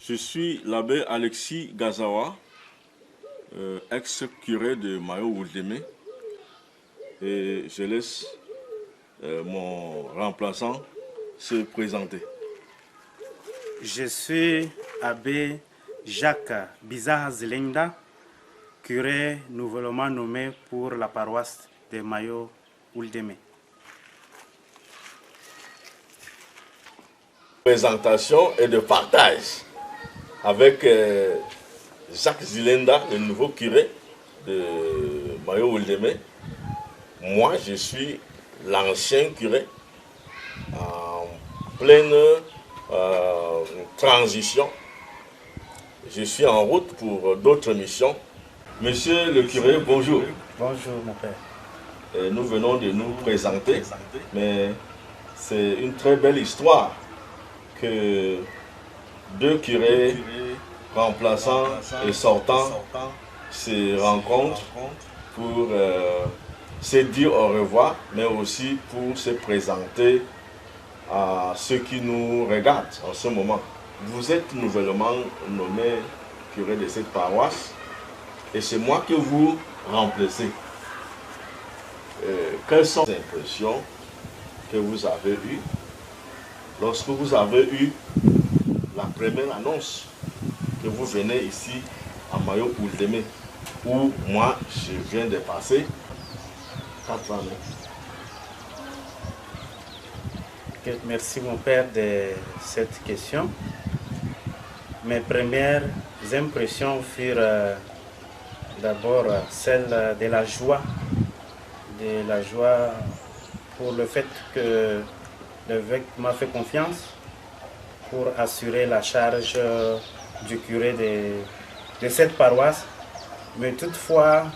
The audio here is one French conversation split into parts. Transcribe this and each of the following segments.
Je suis l'abbé Alexis Gazawa, ex-curé de Mayo-Wouldémé, et je laisse mon remplaçant se présenter. Je suis abbé Jacques Bizaha Zelinda, curé nouvellement nommé pour la paroisse de Mayo-Wouldémé. Présentation et de partage avec Jacques Zilenda, le nouveau curé de Mayo-Wouldémé. Moi, je suis l'ancien curé en pleine transition. Je suis en route pour d'autres missions. Monsieur le curé, bonjour. Bonjour mon père. Nous venons de nous présenter, mais c'est une très belle histoire que deux curés remplaçants et sortants se rencontrent pour se dire au revoir, mais aussi pour se présenter à ceux qui nous regardent en ce moment. Vous êtes nouvellement nommé curé de cette paroisse et c'est moi que vous remplacez. Quelles sont les impressions que vous avez eues lorsque vous avez eu la première annonce que vous venez ici à Mayo-Wouldémé, où moi je viens de passer 4 années? Merci mon père de cette question. Mes premières impressions furent d'abord celles de la joie pour le fait que l'évêque m'a fait confiance pour assurer la charge du curé de cette paroisse, mais toutefois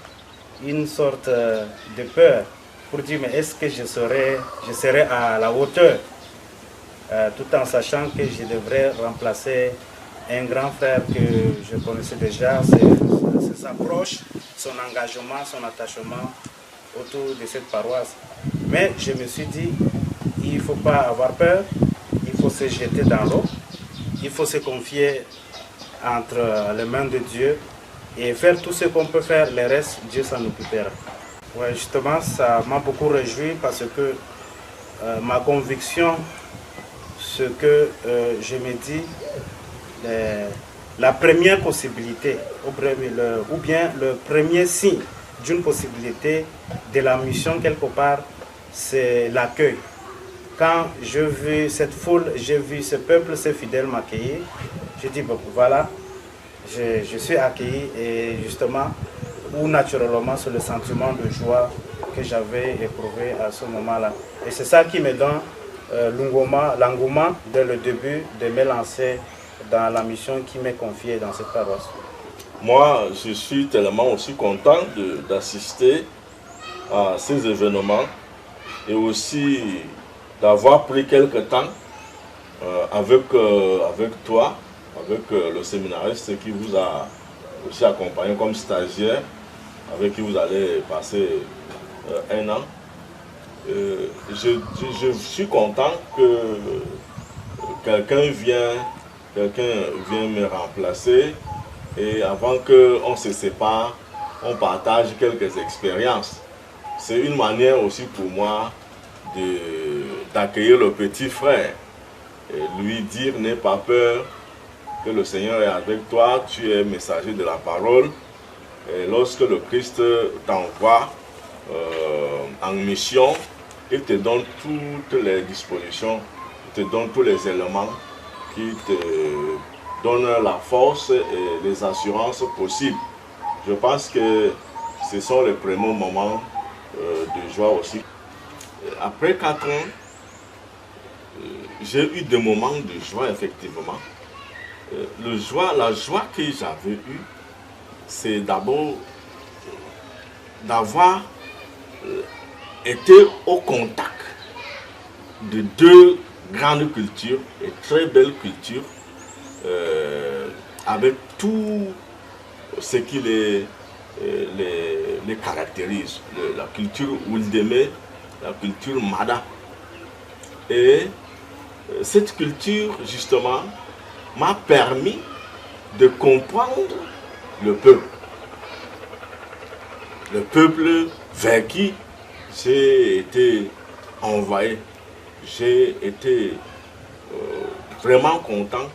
une sorte de peur pour dire mais est-ce que je serai à la hauteur, tout en sachant que je devrais remplacer un grand frère que je connaissais déjà, ses approches, son engagement, son attachement autour de cette paroisse. Mais je me suis dit, il ne faut pas avoir peur, il faut se jeter dans l'eau, il faut se confier entre les mains de Dieu et faire tout ce qu'on peut faire, le reste, Dieu s'en occupera. Ouais, justement, ça m'a beaucoup réjoui parce que ma conviction, ce que je me dis, la première possibilité, ou bien le premier signe d'une possibilité de la mission quelque part, c'est l'accueil. Quand je vis cette foule, j'ai vu ce peuple, ces fidèles m'accueillir, je dis bon, voilà, je suis accueilli et justement, ou naturellement, c'est le sentiment de joie que j'avais éprouvé à ce moment-là. Et c'est ça qui me donne l'engouement dès le début de me lancer dans la mission qui m'est confiée dans cette paroisse. Moi, je suis tellement aussi content d'assister à ces événements et aussi d'avoir pris quelques temps avec toi, avec le séminariste qui vous a aussi accompagné comme stagiaire, avec qui vous allez passer 1 an. Je suis content que quelqu'un vienne me remplacer et avant qu'on se sépare, on partage quelques expériences. C'est une manière aussi pour moi d'accueillir le petit frère et lui dire n'aie pas peur, que le Seigneur est avec toi, tu es messager de la parole. Et lorsque le Christ t'envoie en mission, il te donne toutes les dispositions, il te donne tous les éléments qui te donne la force et les assurances possibles. Je pense que ce sont les premiers moments de joie aussi. Après 4 ans, j'ai eu des moments de joie, effectivement. La joie que j'avais eue, c'est d'abord d'avoir été au contact de 2 grandes cultures et très belles cultures, avec tout ce qui les caractérise. La culture Wildeme, la culture Mada. Et cette culture, justement, m'a permis de comprendre le peuple. Le peuple vers qui j'ai été envoyé. J'ai été vraiment content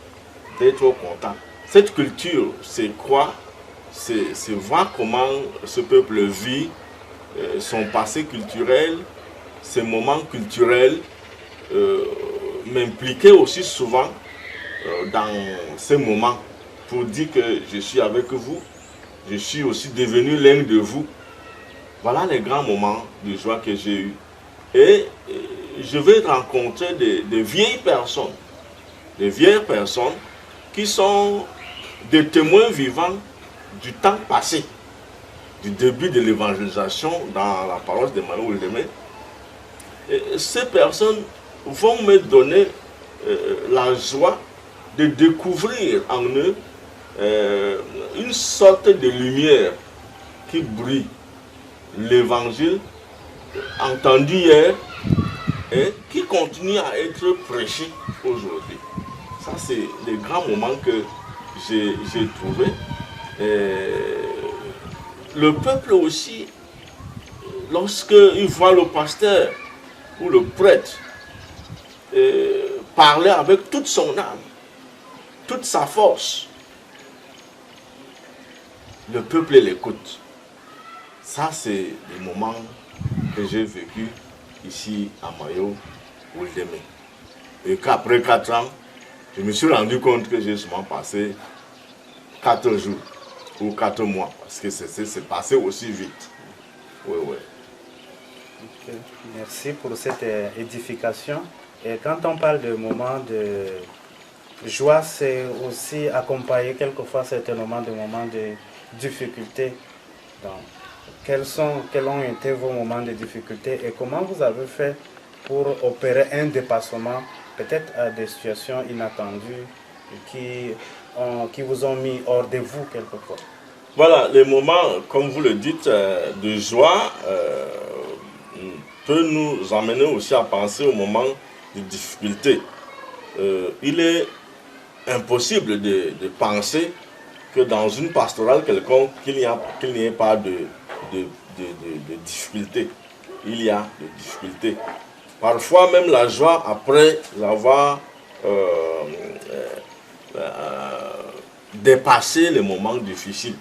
d'être au contact. Cette culture, c'est quoi? C'est voir comment ce peuple vit, son passé culturel, ses moments culturels, m'impliquer aussi souvent dans ces moments pour dire que je suis avec vous, je suis aussi devenu l'un de vous. Voilà les grands moments de joie que j'ai eus. Et je vais rencontrer des vieilles personnes qui sont des témoins vivants du temps passé, du début de l'évangélisation dans la paroisse de Mano Wildeme. Ces personnes vont me donner la joie de découvrir en eux une sorte de lumière qui brille. L'évangile entendu hier et qui continue à être prêché aujourd'hui. Ça, c'est les grands moments que j'ai trouvés. Le peuple aussi, lorsqu'il voit le pasteur ou le prêtre parler avec toute son âme, toute sa force, le peuple l'écoute. Ça, c'est des moments que j'ai vécu ici à Mayo Wildeme. Et qu'après 4 ans, je me suis rendu compte que j'ai seulement passé 4 jours ou 4 mois, parce que c'est passé aussi vite. Oui, oui. Okay. Merci pour cette édification. Et quand on parle de moments de joie, c'est aussi accompagné quelquefois certainement de moments de difficulté. Donc, quels ont été vos moments de difficulté et comment vous avez fait pour opérer un dépassement, peut-être à des situations inattendues qui vous ont mis hors de vous quelquefois? Voilà, les moments, comme vous le dites, de joie peut nous amener aussi à penser aux moments de difficulté. Il est impossible de penser que dans une pastorale quelconque, qu'il n'y ait pas de difficultés. Il y a des difficultés. Parfois même la joie après avoir dépassé les moments difficiles.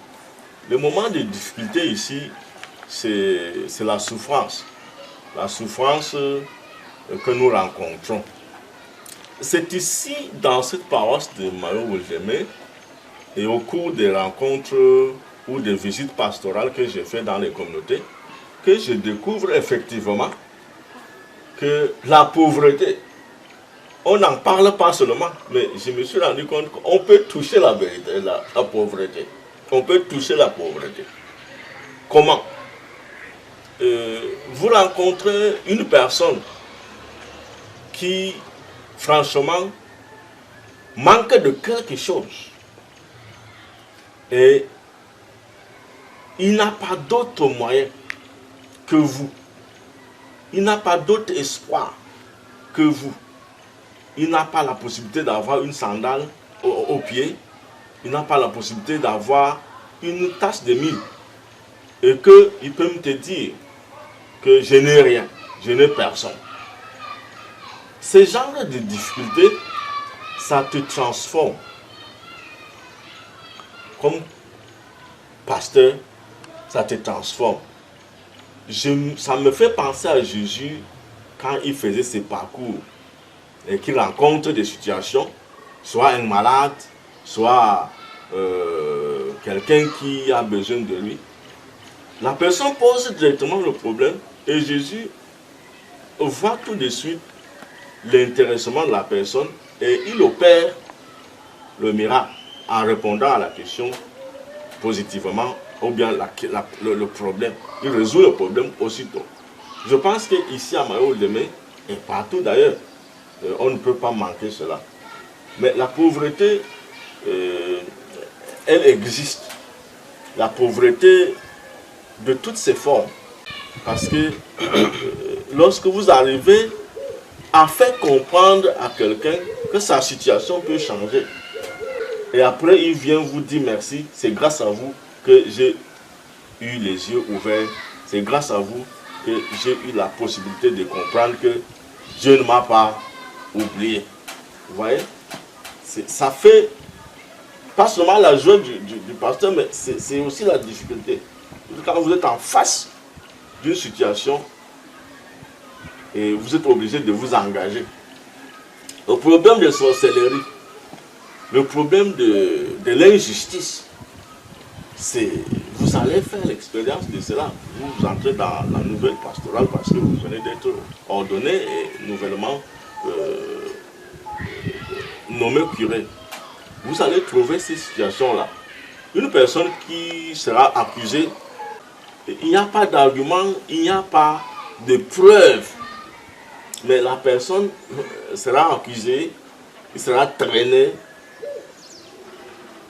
Le moment de difficulté ici, c'est la souffrance. La souffrance que nous rencontrons. C'est ici, dans cette paroisse de Mano Wildeme, et au cours des rencontres ou des visites pastorales que j'ai faites dans les communautés, que je découvre effectivement que la pauvreté, on n'en parle pas seulement, mais je me suis rendu compte qu'on peut toucher la vérité, la pauvreté. On peut toucher la pauvreté. Comment? Vous rencontrez une personne qui, franchement, manque de quelque chose. Et il n'a pas d'autre moyen que vous. Il n'a pas d'autre espoir que vous. Il n'a pas la possibilité d'avoir une sandale au pied. Il n'a pas la possibilité d'avoir une tasse de mil. Et qu'il peut me te dire que je n'ai rien, je n'ai personne. Ce genre de difficultés, ça te transforme. Comme pasteur, ça te transforme. Ça me fait penser à Jésus quand il faisait ses parcours et qu'il rencontre des situations, soit un malade, soit quelqu'un qui a besoin de lui, la personne pose directement le problème et Jésus voit tout de suite l'intéressement de la personne et il opère le miracle en répondant à la question positivement ou bien le problème. Il résout le problème aussitôt. Je pense qu'ici à Mayo-Oldeme et partout d'ailleurs, on ne peut pas manquer cela. Mais la pauvreté, elle existe. La pauvreté de toutes ses formes. Parce que lorsque vous arrivez à faire comprendre à quelqu'un que sa situation peut changer, et après il vient vous dire merci, c'est grâce à vous que j'ai eu les yeux ouverts, c'est grâce à vous que j'ai eu la possibilité de comprendre que Dieu ne m'a pas oublié. Vous voyez, ça fait pas seulement la joie du pasteur, mais c'est aussi la difficulté. Quand vous êtes en face d'une situation et vous êtes obligé de vous engager. Le problème de sorcellerie, le problème de l'injustice, c'est vous allez faire l'expérience de cela. Vous entrez dans la nouvelle pastorale parce que vous venez d'être ordonné et nouvellement nommé curé. Vous allez trouver ces situations-là. Une personne qui sera accusée, il n'y a pas d'argument, il n'y a pas de preuve. Mais la personne sera accusée, il sera traîné,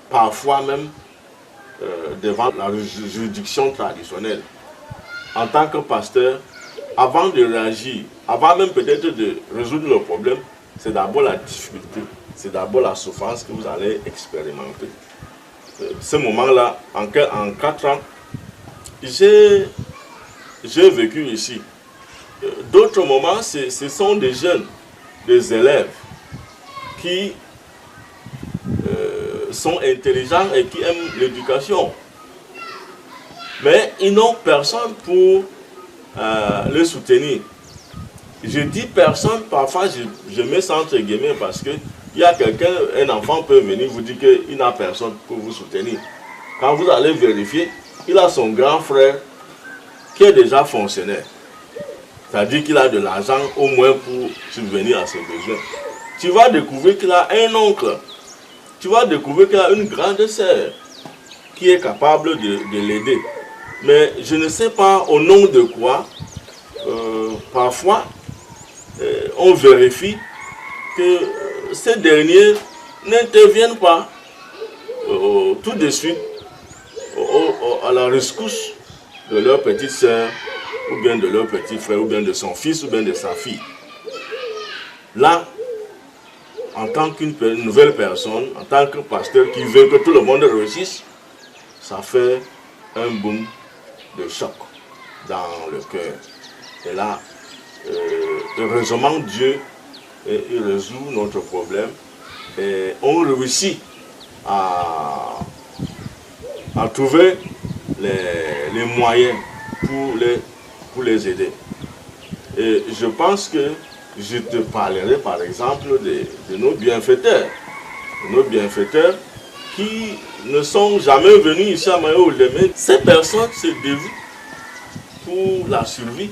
parfois même devant la juridiction traditionnelle. En tant que pasteur, avant de réagir, avant même peut-être de résoudre le problème, c'est d'abord la difficulté, c'est d'abord la souffrance que vous allez expérimenter. Ce moment-là, en 4 ans, j'ai vécu ici. D'autres moments, ce sont des jeunes, des élèves qui sont intelligents et qui aiment l'éducation. Mais ils n'ont personne pour les soutenir. Je dis personne, parfois je mets ça entre guillemets parce que il y a quelqu'un, un enfant peut venir vous dire qu'il n'a personne pour vous soutenir. Quand vous allez vérifier, il a son grand frère qui est déjà fonctionnaire. C'est-à-dire qu'il a de l'argent au moins pour subvenir à ses besoins. Tu vas découvrir qu'il a un oncle. Tu vas découvrir qu'il a une grande sœur qui est capable de l'aider. Mais je ne sais pas au nom de quoi, parfois, on vérifie que ces derniers n'interviennent pas tout de suite à la rescousse de leur petite sœur, ou bien de leur petit frère, ou bien de son fils, ou bien de sa fille. Là, en tant qu'une nouvelle personne, en tant que pasteur qui veut que tout le monde réussisse, ça fait un boom de choc dans le cœur. Et là, heureusement Dieu, il résout notre problème et on réussit à trouver les moyens pour les aider. Et je pense que je te parlerai par exemple de nos bienfaiteurs. Nos bienfaiteurs qui ne sont jamais venus ici à Mayo-Oldeme. Ces personnes se dévouent pour la survie,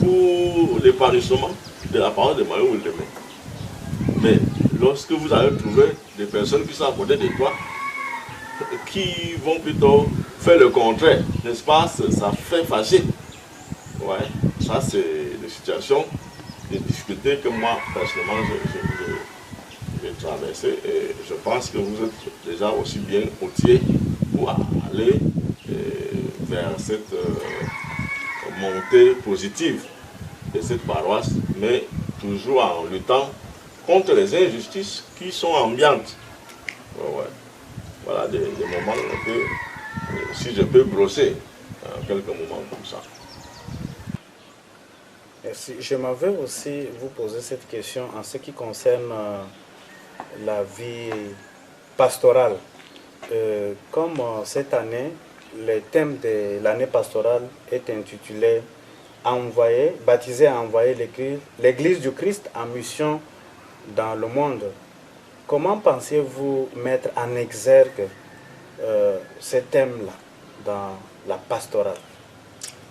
pour l'épanouissement de la parole de Mayo-Oldeme. Mais lorsque vous allez trouver des personnes qui sont à côté de toi, qui vont plutôt faire le contraire, n'est-ce pas? Ça fait fâcher. Ouais, ça c'est des situations, des difficultés que moi, personnellement, j'ai traversées. Et je pense que vous êtes déjà aussi bien outillés pour aller vers cette montée positive de cette paroisse, mais toujours en luttant contre les injustices qui sont ambiantes. Ouais. Voilà des moments un peu, si je peux brosser quelques moments comme ça. Merci. Je m'avais aussi vous poser cette question en ce qui concerne la vie pastorale. Comme cette année, le thème de l'année pastorale est intitulé baptisé à envoyer l'Église du Christ en mission dans le monde. comment pensez-vous mettre en exergue ces thèmes-là dans la pastorale?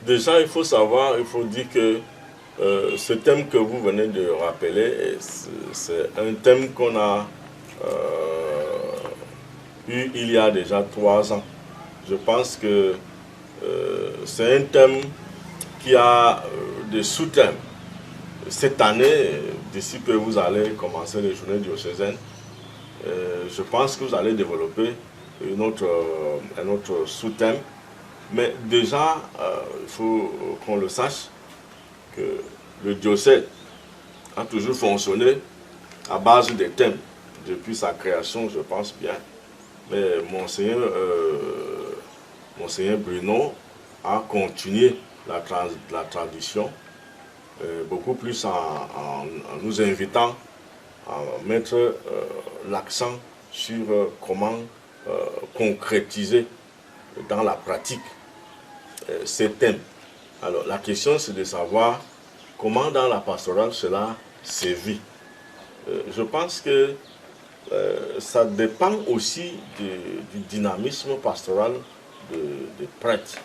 Déjà, il faut savoir, il faut dire que ce thème que vous venez de rappeler, c'est un thème qu'on a eu il y a déjà 3 ans. Je pense que c'est un thème qui a des sous-thèmes. Cette année, d'ici que vous allez commencer les journées diocésaines, je pense que vous allez développer un autre sous-thème. Mais déjà, il faut qu'on le sache, que le diocèse a toujours fonctionné à base des thèmes, depuis sa création, je pense bien. Mais Monseigneur Bruno a continué la tradition, beaucoup plus en nous invitant à mettre l'accent sur comment concrétiser dans la pratique ces thèmes. Alors la question c'est de savoir comment dans la pastorale cela sévit. Je pense que ça dépend aussi du dynamisme pastoral des prêtres,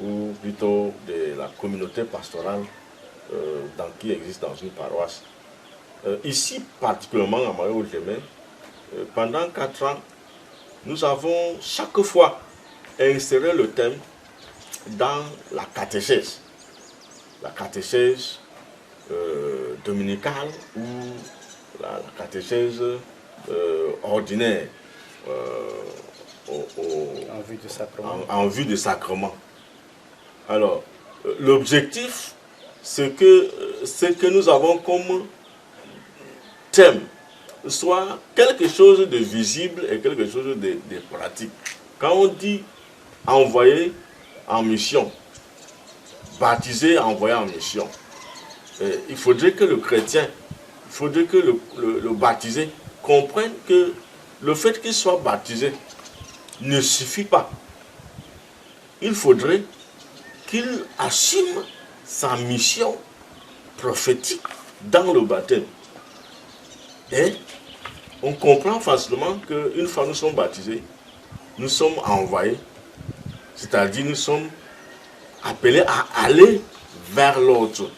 ou plutôt de la communauté pastorale qui existe dans une paroisse. Ici, particulièrement à Mayo-Oldemé, pendant 4 ans, nous avons chaque fois inséré le thème dans la catéchèse dominicale ou la catéchèse ordinaire en vue du sacrement. Alors, l'objectif, c'est que ce que nous avons comme thème soit quelque chose de visible et quelque chose de pratique. Quand on dit envoyer en mission, baptiser, envoyer en mission, il faudrait que le chrétien, il faudrait que le baptisé comprenne que le fait qu'il soit baptisé ne suffit pas. Il faudrait qu'il assume sa mission prophétique dans le baptême. Et on comprend facilement qu'une fois nous sommes baptisés, nous sommes envoyés, c'est-à-dire nous sommes appelés à aller vers l'autre.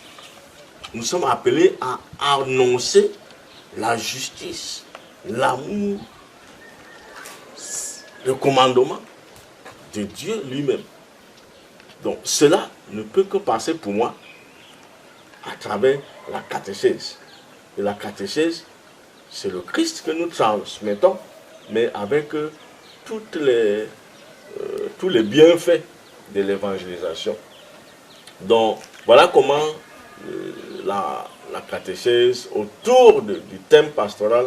Nous sommes appelés à annoncer la justice, l'amour, le commandement de Dieu lui-même. Donc cela ne peut que passer pour moi à travers la catéchèse. Et la catéchèse, c'est le Christ que nous transmettons, mais avec tous les bienfaits de l'évangélisation. Donc voilà comment la catéchèse autour du thème pastoral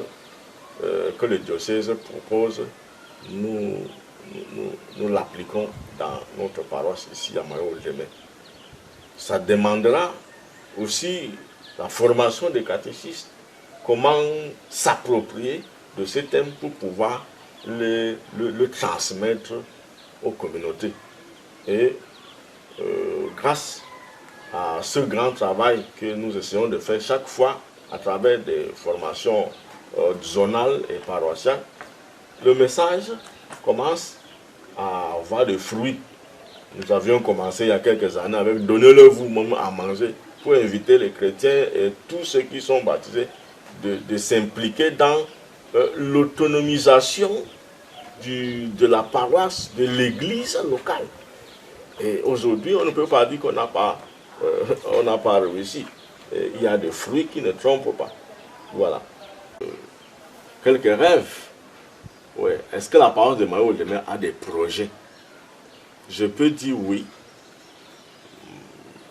que le diocèse propose, nous l'appliquons dans notre paroisse ici à Mayo-Oldemé. Ça demandera aussi la formation des catéchistes, comment s'approprier de ces thèmes pour pouvoir le transmettre aux communautés. Et grâce à ce grand travail que nous essayons de faire chaque fois à travers des formations zonales et paroissiales, le message commence à avoir des fruits. Nous avions commencé il y a quelques années avec « Donnez-le vous-même à manger » pour inviter les chrétiens et tous ceux qui sont baptisés de s'impliquer dans l'autonomisation de la paroisse, de l'église locale. Et aujourd'hui, on ne peut pas dire qu'on n'a pas réussi. Et il y a des fruits qui ne trompent pas. Voilà. Quelques rêves. Ouais. Est-ce que la paroisse de Mayo-Oldemé a des projets? Je peux dire oui.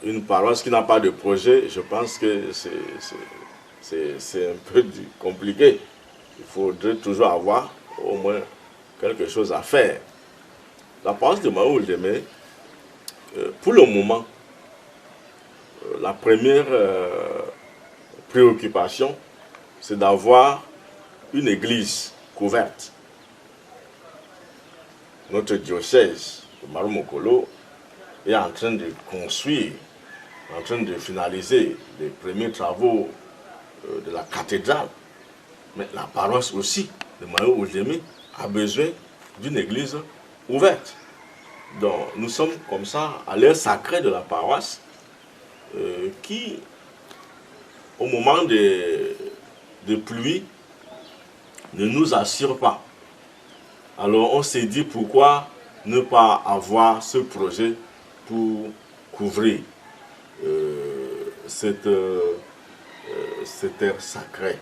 Une paroisse qui n'a pas de projet, je pense que c'est un peu compliqué. Il faudrait toujours avoir au moins quelque chose à faire. La paroisse de Mayo-Oldemé, pour le moment, la première préoccupation, c'est d'avoir une église couverte. Notre diocèse de Maro-Mokolo est en train de construire, en train de finaliser les premiers travaux de la cathédrale. Mais la paroisse aussi de Mayo-Oldeme a besoin d'une église ouverte. Donc nous sommes comme ça à l'heure sacrée de la paroisse qui, au moment de pluie, ne nous assure pas. Alors on s'est dit pourquoi ne pas avoir ce projet pour couvrir cette terre sacrée.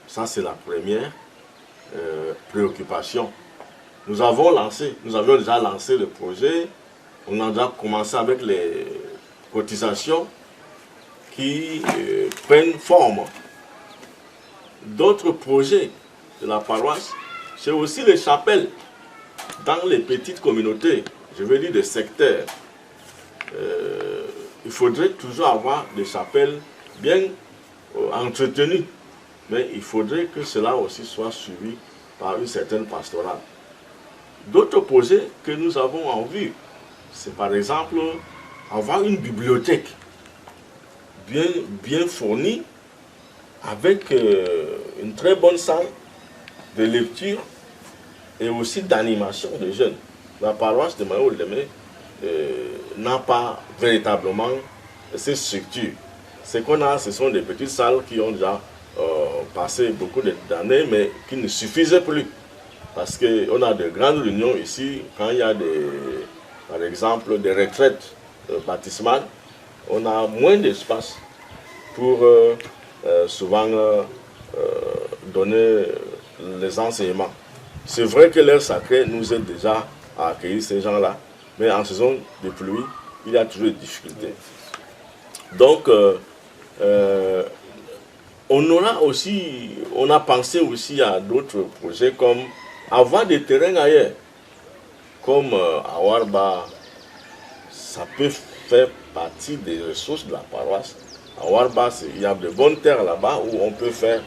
Ça c'est la première préoccupation. Nous avions déjà lancé le projet, on a déjà commencé avec les cotisations qui prennent forme. D'autres projets de la paroisse, c'est aussi les chapelles dans les petites communautés, je veux dire des secteurs. Il faudrait toujours avoir des chapelles bien entretenues, mais il faudrait que cela aussi soit suivi par une certaine pastorale. D'autres projets que nous avons en vue, c'est par exemple avoir une bibliothèque bien fournie avec une très bonne salle de lecture et aussi d'animation des jeunes. La paroisse de Mayo-Oldeme n'a pas véritablement ces structures. Ce qu'on a, ce sont des petites salles qui ont déjà passé beaucoup d'années, mais qui ne suffisaient plus. Parce qu'on a de grandes réunions ici, quand il y a par exemple des retraites baptismales, on a moins d'espace pour souvent donner les enseignements. C'est vrai que l'heure sacrée nous aide déjà à accueillir ces gens-là, mais en saison de pluie, il y a toujours des difficultés. Donc, on a pensé aussi à d'autres projets comme avoir des terrains ailleurs, comme à Warba, ça peut faire partie des ressources de la paroisse. À Warba, il y a de bonnes terres là-bas où on peut faire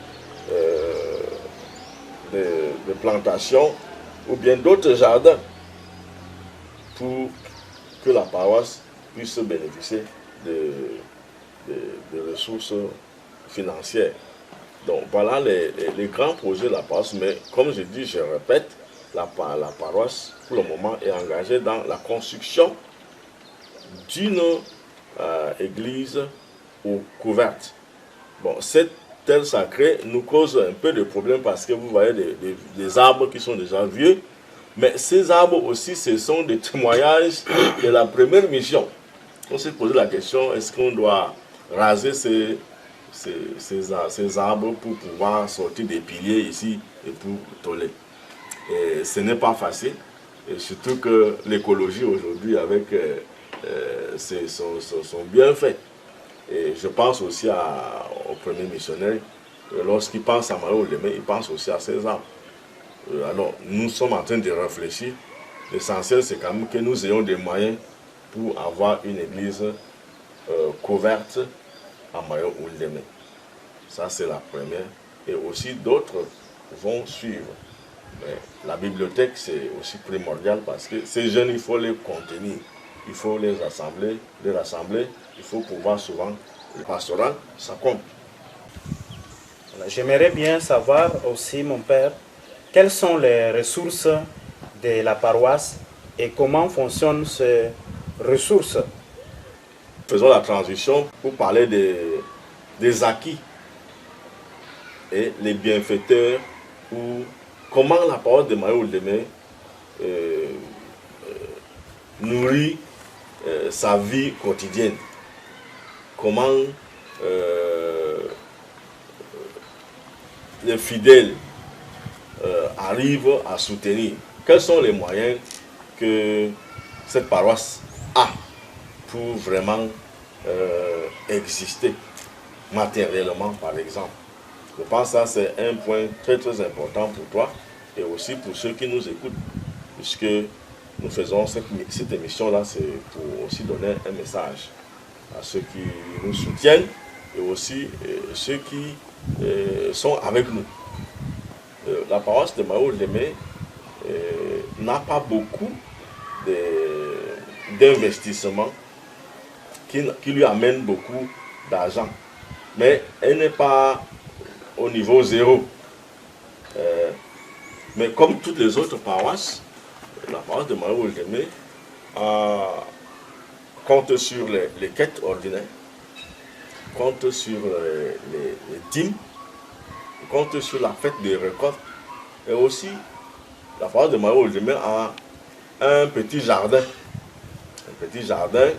des plantations ou bien d'autres jardins pour que la paroisse puisse bénéficier de ressources financières. Donc voilà les grands projets de la paroisse, mais comme je dis, je répète, la paroisse pour le moment est engagée dans la construction d'une église couverte. Bon, cette terre sacrée nous cause un peu de problème parce que vous voyez des arbres qui sont déjà vieux, mais ces arbres aussi, ce sont des témoignages de la première mission. On s'est posé la question, est-ce qu'on doit raser ces arbres pour pouvoir sortir des piliers ici et pour toller? Et ce n'est pas facile, et surtout que l'écologie aujourd'hui avec son bienfait. Et je pense aussi au premier missionnaire, lorsqu'il pense à Mayo-Oldeme, il pense aussi à ces arbres. Alors nous sommes en train de réfléchir. L'essentiel c'est quand même que nous ayons des moyens pour avoir une église couverte à Mayo-Oldeme. Ça c'est la première. Et aussi d'autres vont suivre. Mais la bibliothèque c'est aussi primordial parce que ces jeunes, il faut les contenir. Il faut les rassembler, il faut pouvoir souvent, le pastoral, ça compte. J'aimerais bien savoir aussi, mon père, quelles sont les ressources de la paroisse et comment fonctionnent ces ressources. Faisons la transition pour parler des acquis et les bienfaiteurs ou comment la paroisse de Mayo-Oldeme nourrit sa vie quotidienne. Comment les fidèles arrivent à soutenir. Quels sont les moyens que cette paroisse a pour vraiment exister matériellement, par exemple. Je pense que ça c'est un point très très important pour toi et aussi pour ceux qui nous écoutent, puisque nous faisons cette émission-là, c'est pour aussi donner un message à ceux qui nous soutiennent et aussi ceux qui sont avec nous. La paroisse de Mayo-Oldeme n'a pas beaucoup d'investissements qui lui amènent beaucoup d'argent. Mais elle n'est pas au niveau zéro. Mais comme toutes les autres paroisses, la paroisse de Marie-Oldemé compte sur les quêtes ordinaires, compte sur les dîmes, compte sur la fête des récoltes. Et aussi, la paroisse de Marie-Oldemé a un petit jardin. Un petit jardin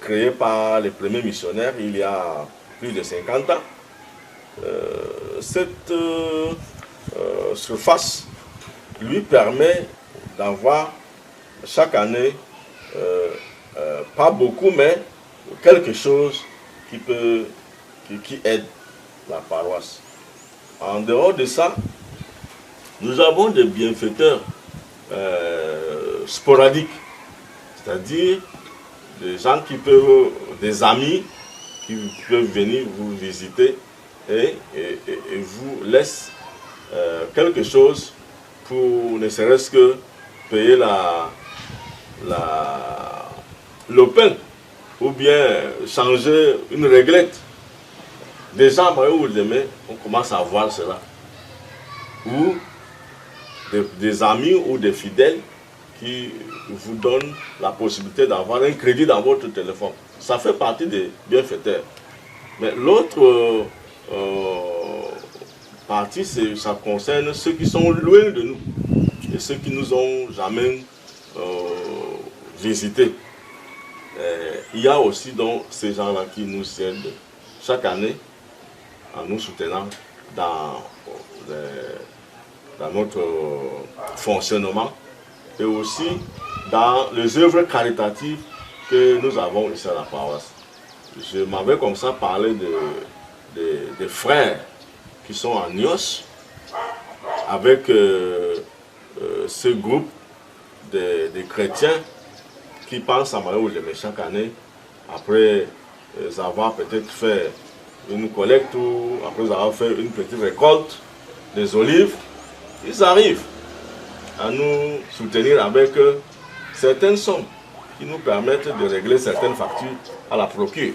créé par les premiers missionnaires il y a plus de 50 ans. Cette surface lui permet d'avoir chaque année, pas beaucoup, mais quelque chose qui aide la paroisse. En dehors de ça, nous avons des bienfaiteurs sporadiques, c'est-à-dire des gens des amis qui peuvent venir vous visiter et vous laissent quelque chose pour ne serait-ce que payer l'open ou bien changer une réglette. Déjà, on commence à voir cela. Ou des amis ou des fidèles qui vous donnent la possibilité d'avoir un crédit dans votre téléphone. Ça fait partie des bienfaiteurs. Mais l'autre partie, ça concerne ceux qui sont loin de nous et ceux qui nous ont jamais visités. Il y a aussi donc ces gens-là qui nous aident chaque année en nous soutenant dans notre fonctionnement et aussi dans les œuvres caritatives que nous avons ici à la paroisse. Je m'avais comme ça parlé des frères qui sont en Nios avec ce groupe des chrétiens qui pensent à Marie-Oldemé chaque année après avoir peut-être fait une collecte ou après avoir fait une petite récolte des olives. Ils arrivent à nous soutenir avec certaines sommes qui nous permettent de régler certaines factures à la procure.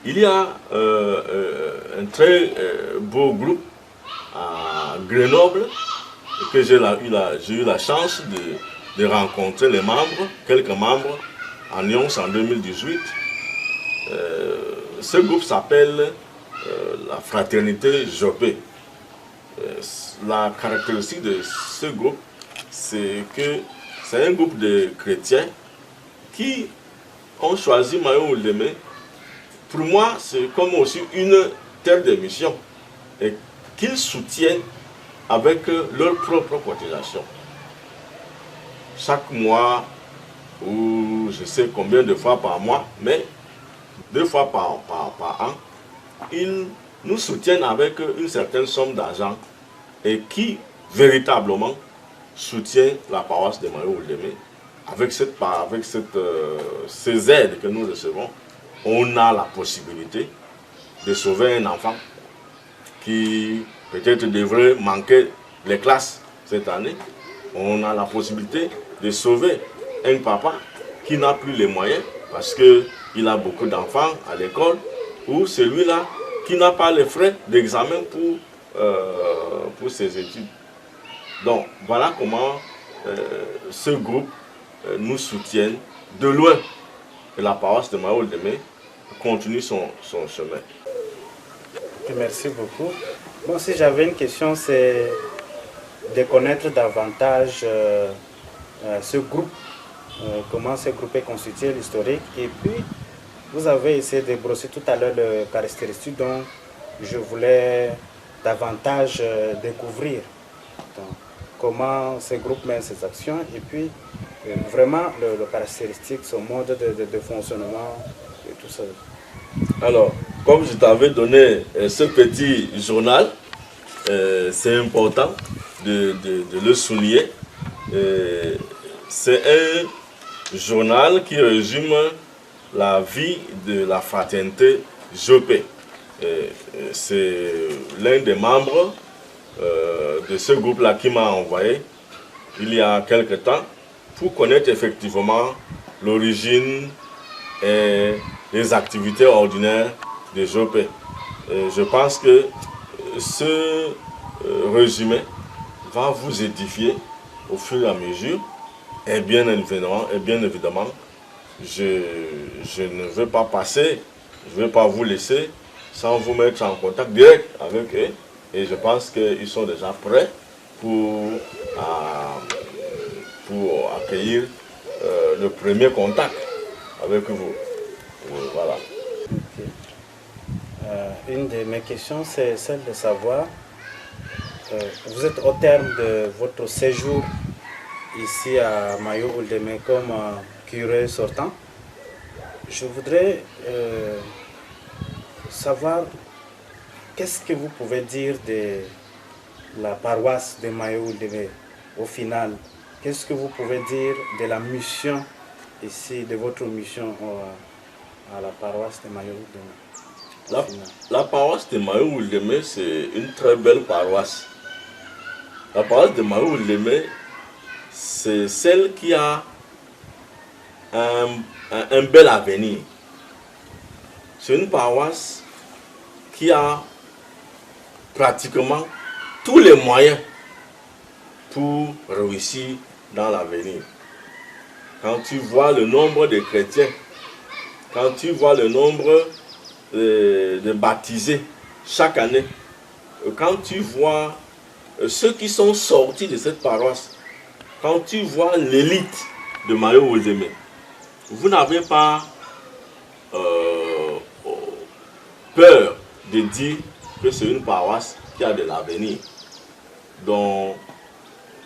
Il y a un très beau groupe à Grenoble que j'ai eu la chance de rencontrer les membres, quelques membres en Nyons en 2018. Ce groupe s'appelle la Fraternité Jopé. La caractéristique de ce groupe, c'est que c'est un groupe de chrétiens qui ont choisi Marie-Oldemé. Pour moi, c'est comme aussi une terre de mission et qu'ils soutiennent avec leur propre cotisation. Chaque mois, ou je sais combien de fois par mois, mais 2 fois par an, ils nous soutiennent avec une certaine somme d'argent et qui véritablement soutient la paroisse de Marie-Oldemé. Avec ces aides que nous recevons, on a la possibilité de sauver un enfant qui peut-être devrait manquer les classes cette année. On a la possibilité de sauver un papa qui n'a plus les moyens parce qu'il a beaucoup d'enfants à l'école, ou celui-là qui n'a pas les frais d'examen pour ses études. Donc voilà comment ce groupe nous soutient de loin. Et la paroisse de Marie-Oldemé continue son chemin. Merci beaucoup. Bon, si j'avais une question, c'est de connaître davantage ce groupe, comment ce groupe est constitué, l'historique. Et puis, vous avez essayé de brosser tout à l'heure les caractéristiques dont je voulais davantage découvrir. Donc, comment ce groupe mène ses actions et puis vraiment le caractéristique, son mode de fonctionnement et tout ça. Alors, comme je t'avais donné ce petit journal, c'est important de le souligner. C'est un journal qui résume la vie de la fraternité Jopé. C'est l'un des membres de ce groupe-là qui m'a envoyé il y a quelque temps pour connaître effectivement l'origine et les activités ordinaires de Jopé. Je pense que ce résumé va vous édifier au fur et à mesure. Et bien évidemment, je ne veux pas passer, je ne veux pas vous laisser sans vous mettre en contact direct avec eux. Et je pense qu'ils sont déjà prêts pour, pour accueillir le premier contact avec vous. Voilà. Ok. Une de mes questions, c'est celle de savoir, vous êtes au terme de votre séjour ici à Mayo-Oldeme comme curé sortant. Je voudrais savoir qu'est-ce que vous pouvez dire de la paroisse de Mayo-Oldeme au final. Qu'est-ce que vous pouvez dire de la mission ici, de votre mission à la paroisse de Mayo-Oldeme? La paroisse de Mayo-Oldeme, c'est une très belle paroisse. La paroisse de Mayo-Oldeme, c'est celle qui a un bel avenir. C'est une paroisse qui a pratiquement tous les moyens pour réussir dans l'avenir. Quand tu vois le nombre de chrétiens, quand tu vois le nombre de baptisés chaque année, quand tu vois ceux qui sont sortis de cette paroisse, quand tu vois l'élite de Mayo-Oldeme, vous n'avez pas peur de dire que c'est une paroisse qui a de l'avenir. Donc,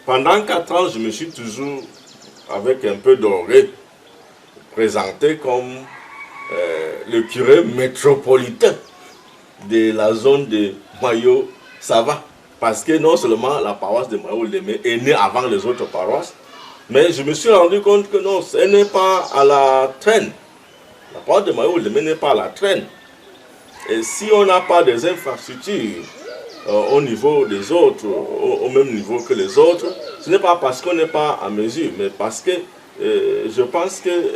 pendant 4 ans, je me suis toujours, avec un peu d'orgueil, présenté comme le curé métropolitain de la zone de Mayo-Sava. Parce que non seulement la paroisse de Mayo-Oldeme est née avant les autres paroisses, mais je me suis rendu compte que non, elle n'est pas à la traîne. La paroisse de Mayo-Oldeme n'est pas à la traîne. Et si on n'a pas des infrastructures au niveau des autres, au même niveau que les autres, ce n'est pas parce qu'on n'est pas à mesure, mais parce que je pense que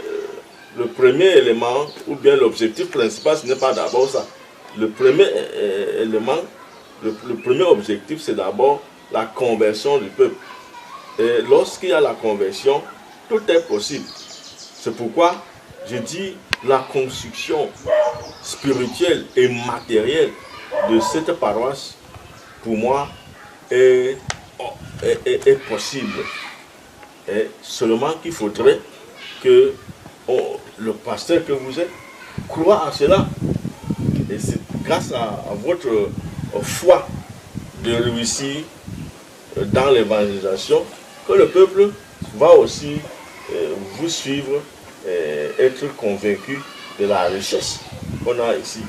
le premier élément, ou bien l'objectif principal, ce n'est pas d'abord ça. Le premier élément, le premier objectif, c'est d'abord la conversion du peuple. Et lorsqu'il y a la conversion, tout est possible. C'est pourquoi je dis la construction spirituelle et matérielle de cette paroisse, pour moi, est possible. Et seulement qu'il faudrait que le pasteur que vous êtes croit à cela. Et c'est grâce à votre foi de réussir dans l'évangélisation que le peuple va aussi vous suivre et être convaincu de la richesse qu'on a ici.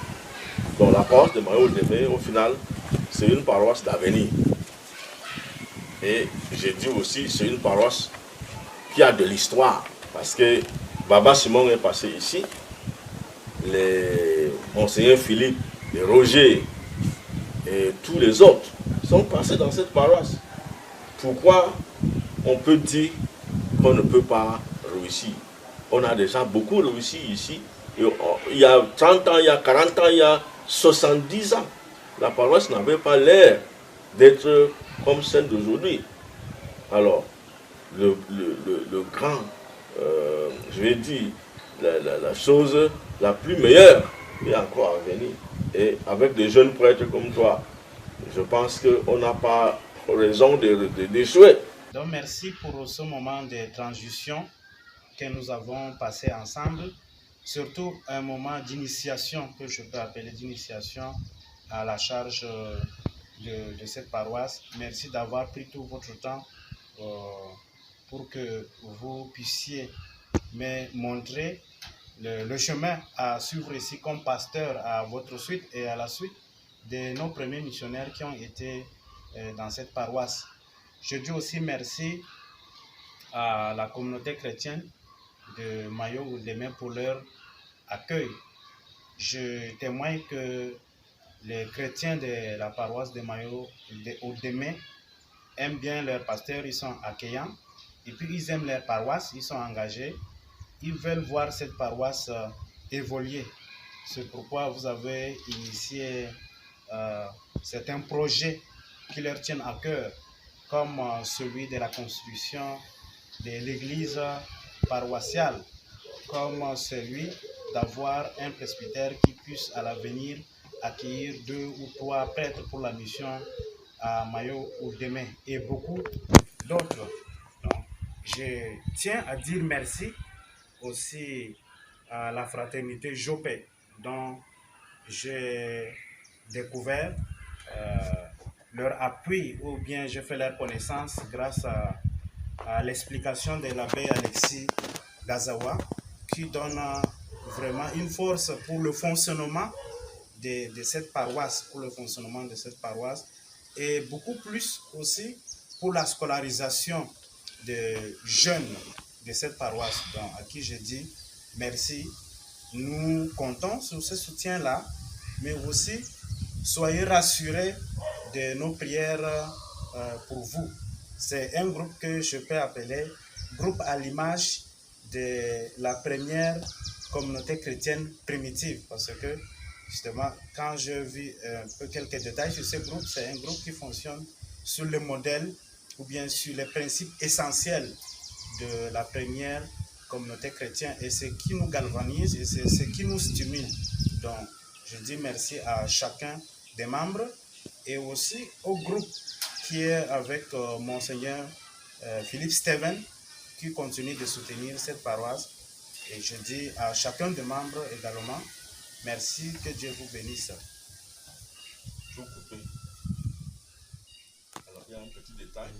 Donc la paroisse de Mayo-Oldeme, au final, c'est une paroisse d'avenir. Et j'ai dit aussi, c'est une paroisse qui a de l'histoire. Parce que Baba Simon est passé ici, les monseigneurs Philippe, les Roger et tous les autres sont passés dans cette paroisse. Pourquoi on peut dire qu'on ne peut pas réussir? On a déjà beaucoup réussi ici. Et il y a 30 ans, il y a 40 ans, il y a 70 ans. La paroisse n'avait pas l'air d'être comme celle d'aujourd'hui. Alors, le grand, je vais dire, la chose la plus meilleure est encore à venir. Et avec des jeunes prêtres comme toi, je pense qu'on n'a pas raison d'échouer. Donc merci pour ce moment de transition que nous avons passé ensemble, surtout un moment d'initiation, que je peux appeler d'initiation à la charge de cette paroisse. Merci d'avoir pris tout votre temps pour que vous puissiez me montrer le chemin à suivre ici comme pasteur à votre suite et à la suite de nos premiers missionnaires qui ont été dans cette paroisse. Je dis aussi merci à la communauté chrétienne de Mayo-Oldeme pour leur accueil. Je témoigne que les chrétiens de la paroisse de Mayo-Oldeme aiment bien leurs pasteurs, ils sont accueillants, et puis ils aiment leur paroisse, ils sont engagés, ils veulent voir cette paroisse évoluer. C'est pourquoi vous avez initié certains projets qui leur tiennent à cœur, comme celui de la constitution de l'église paroissiale, comme celui d'avoir un presbytère qui puisse à l'avenir accueillir 2 ou 3 prêtres pour la mission à Mayo ou demain, et beaucoup d'autres. Donc, je tiens à dire merci aussi à la fraternité Jopé, dont j'ai découvert leur appui, ou bien j'ai fait leur connaissance grâce à l'explication de l'abbé Alexis Gazawa, qui donne vraiment une force pour le fonctionnement de cette paroisse, et beaucoup plus aussi pour la scolarisation des jeunes de cette paroisse, donc, à qui je dis merci. Nous comptons sur ce soutien-là, mais aussi soyez rassurés de nos prières pour vous. C'est un groupe que je peux appeler groupe à l'image de la première communauté chrétienne primitive, parce que justement, quand je vis un peu quelques détails sur ce groupe, c'est un groupe qui fonctionne sur le modèle ou bien sur les principes essentiels de la première communauté chrétienne, et ce qui nous galvanise et c'est ce qui nous stimule. Donc, je dis merci à chacun des membres et aussi au groupe qui est avec Monseigneur Philippe Steven, qui continue de soutenir cette paroisse. Et je dis à chacun des membres également, merci, que Dieu vous bénisse. Tout coupé. Alors, il y a un petit détail.